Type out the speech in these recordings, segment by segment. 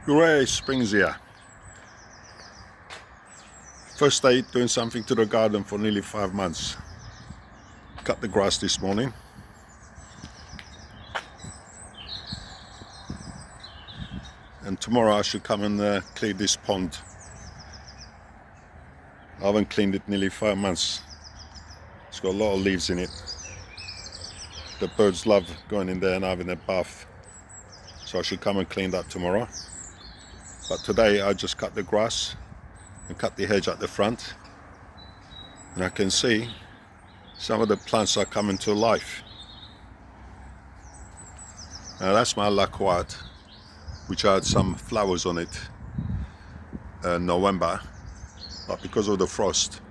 Hooray, spring's here. First day doing something to the garden for nearly 5 months. Cut the grass this morning. And tomorrow I should come and clean this pond. I haven't cleaned it nearly 5 months. It's got a lot of leaves in it. The birds love going in there and having a bath. So I should come and clean that tomorrow. But today I just cut the grass and cut the hedge at the front. And I can see some of the plants are coming to life. Now that's my lacquat, which had some flowers on it in November. But because of the frost,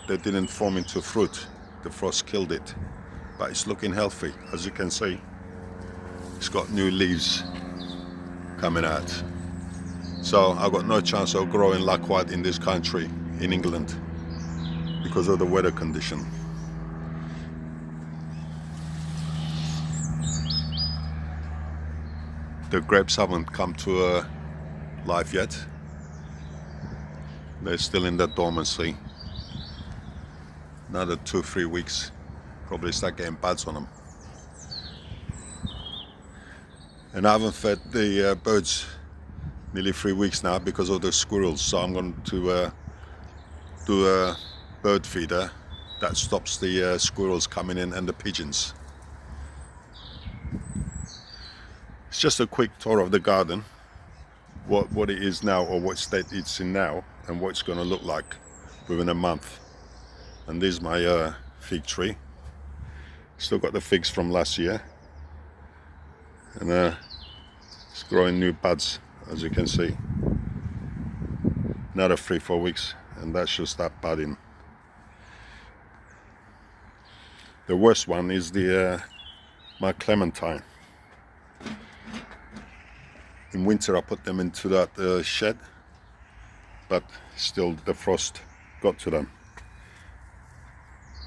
they didn't form into fruit. The frost killed it. But it's looking healthy, as you can see. It's got new leaves coming out. So I've got no chance of growing lacquat in this country, in England, because of the weather condition. The grapes haven't come to life yet. They're still in that dormancy. Another 2-3 weeks, probably start getting buds on them. And I haven't fed the birds nearly 3 weeks now because of the squirrels. So I'm going to do a bird feeder that stops the squirrels coming in and the pigeons. It's just a quick tour of the garden, what it is now, or what state it's in now, and what it's going to look like within a month. And this is my fig tree. Still got the figs from last year, and it's growing new buds, as you can see. Another 3-4 weeks and that should start budding. The worst one is the my clementine. In winter I put them into that shed, but still the frost got to them.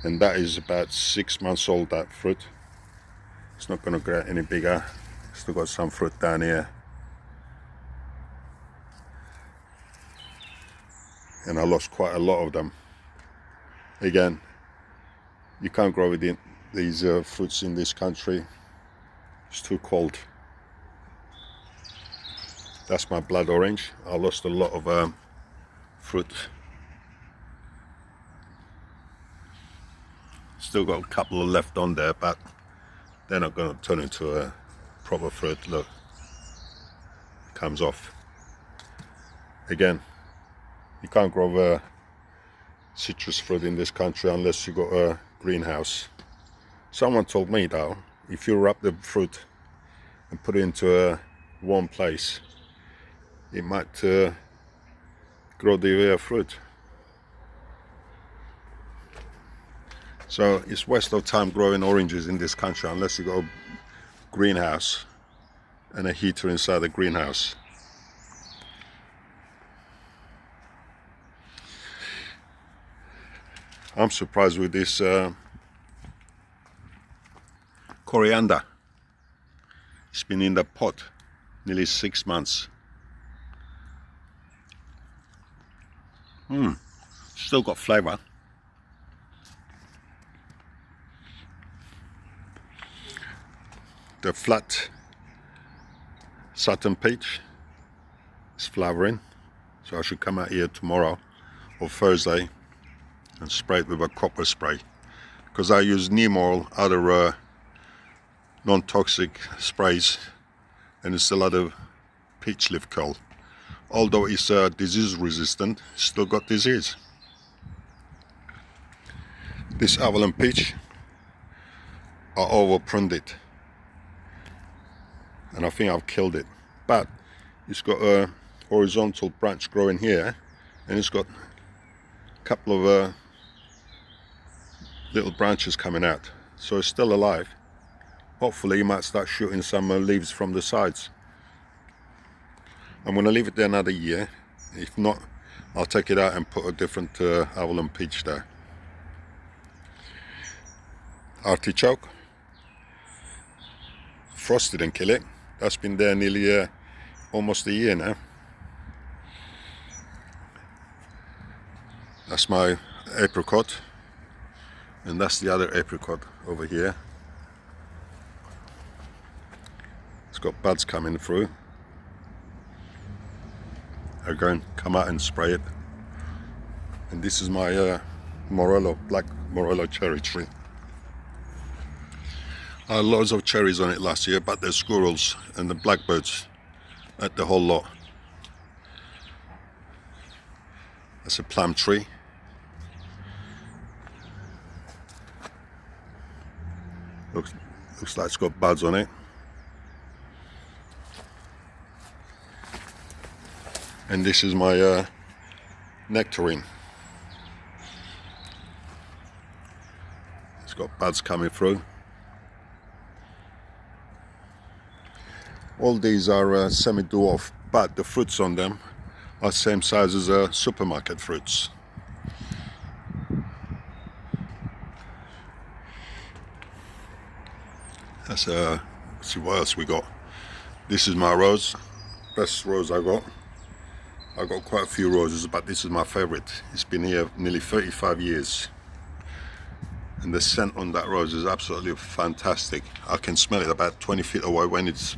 And that is about 6 months old, that fruit. It's not going to get any bigger. Still got some fruit down here. And I lost quite a lot of them. Again, you can't grow these fruits in this country. It's too cold. That's my blood orange. I lost a lot of fruit. Still got a couple left on there, but they're not going to turn into a proper fruit. Look, it comes off. Again, you can't grow citrus fruit in this country unless you got a greenhouse. Someone told me though, if you wrap the fruit and put it into a warm place, it might grow the fruit. So it's waste of time growing oranges in this country unless you got a greenhouse and a heater inside the greenhouse. I'm surprised with this coriander. It's been in the pot nearly 6 months. Still got flavor. The flat satin peach is flowering, so I should come out here tomorrow or Thursday and spray it with a copper spray, because I use neem oil, other non-toxic sprays, and it's still had a peach leaf curl. Although it's disease resistant, it's still got disease. This Avalon peach, I overpruned it, and I think I've killed it. But it's got a horizontal branch growing here, and it's got a couple of little branches coming out, so it's still alive. Hopefully you might start shooting some leaves from the sides. I'm going to leave it there another year. If not, I'll take it out and put a different Avalon peach there. Artichoke, frost didn't kill it. That's been there nearly almost a year now. That's my apricot, and that's the other apricot over here. It's got buds coming through. I'm going to come out and spray it. And this is my Morello, black Morello cherry tree. I had loads of cherries on it last year, but there's squirrels and the blackbirds at the whole lot. That's a plum tree. Looks like it's got buds on it. And this is my nectarine. It's got buds coming through. All these are semi-dwarf, but the fruits on them are same size as supermarket fruits. That's let's see what else we got. This is my rose, best rose I got. I got quite a few roses, but this is my favorite. It's been here nearly 35 years. And the scent on that rose is absolutely fantastic. I can smell it about 20 feet away when it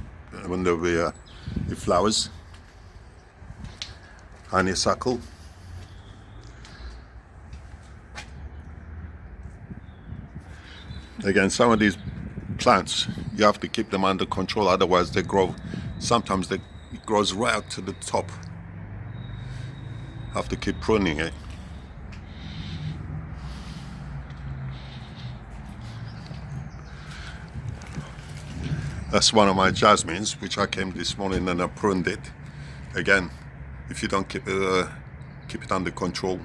flowers. Honeysuckle. Again, some of these plants, you have to keep them under control, otherwise they grow. Sometimes it grows right up to the top. Have to keep pruning it. That's one of my jasmines, which I came this morning and I pruned it. Again, if you don't keep it under control,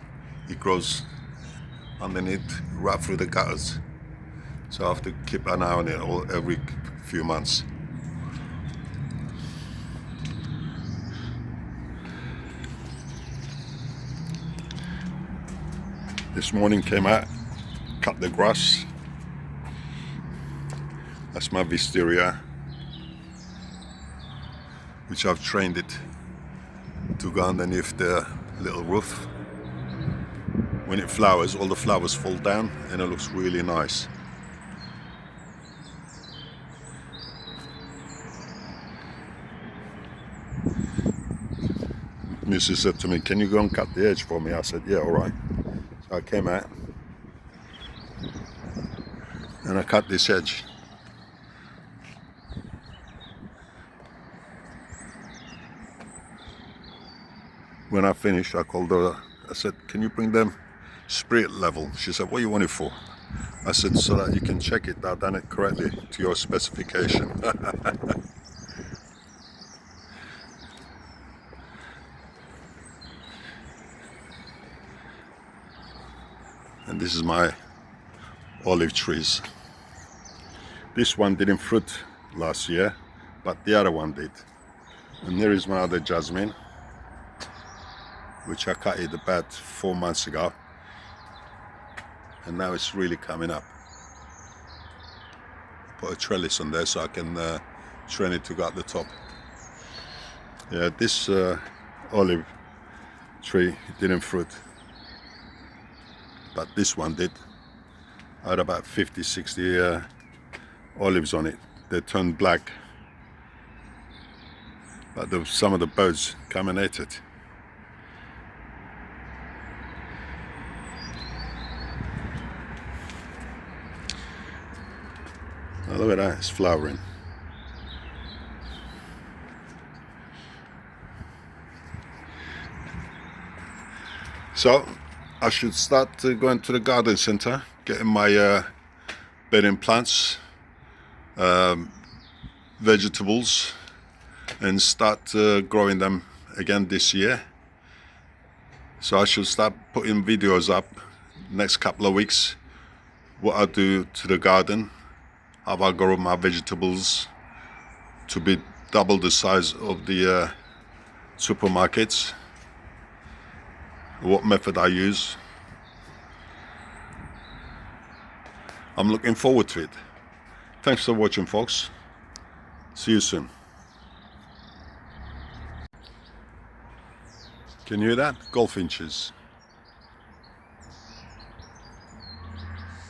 it grows underneath, right through the gutters. So I have to keep an eye on it every few months. This morning came out, cut the grass. That's my wisteria, which I've trained it to go underneath the little roof. When it flowers, all the flowers fall down and it looks really nice. Mrs. said to me, "Can you go and cut the edge for me?" I said, "Yeah, all right." So I came out and I cut this edge. When I finished, I called her. I said, "Can you bring them spirit level?" She said, "What do you want it for?" I said, "So that you can check it, I've done it correctly to your specification." And this is my olive trees. This one didn't fruit last year, but the other one did. And here is my other jasmine, which I cut it about 4 months ago, and now it's really coming up. Put a trellis on there so I can train it to go at the top. Yeah, this olive tree didn't fruit, but this one did. I had about 50-60 olives on it. They turned black, but some of the birds come and ate it. Now look at that, it's flowering. So I should start going to the garden center, getting my bedding plants, vegetables, and start growing them again this year. So I should start putting videos up next couple of weeks, what I do to the garden, how I grow my vegetables to be double the size of the supermarkets, what method I use. I'm looking forward to it. Thanks for watching, folks. See you soon. Can you hear that? Goldfinches.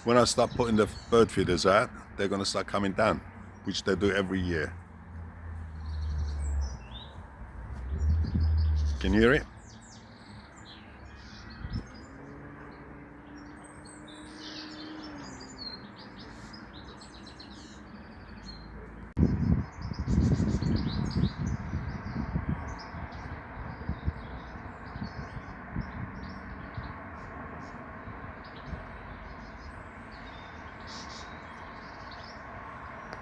When I start putting the bird feeders out, they're going to start coming down, which they do every year. Can you hear it?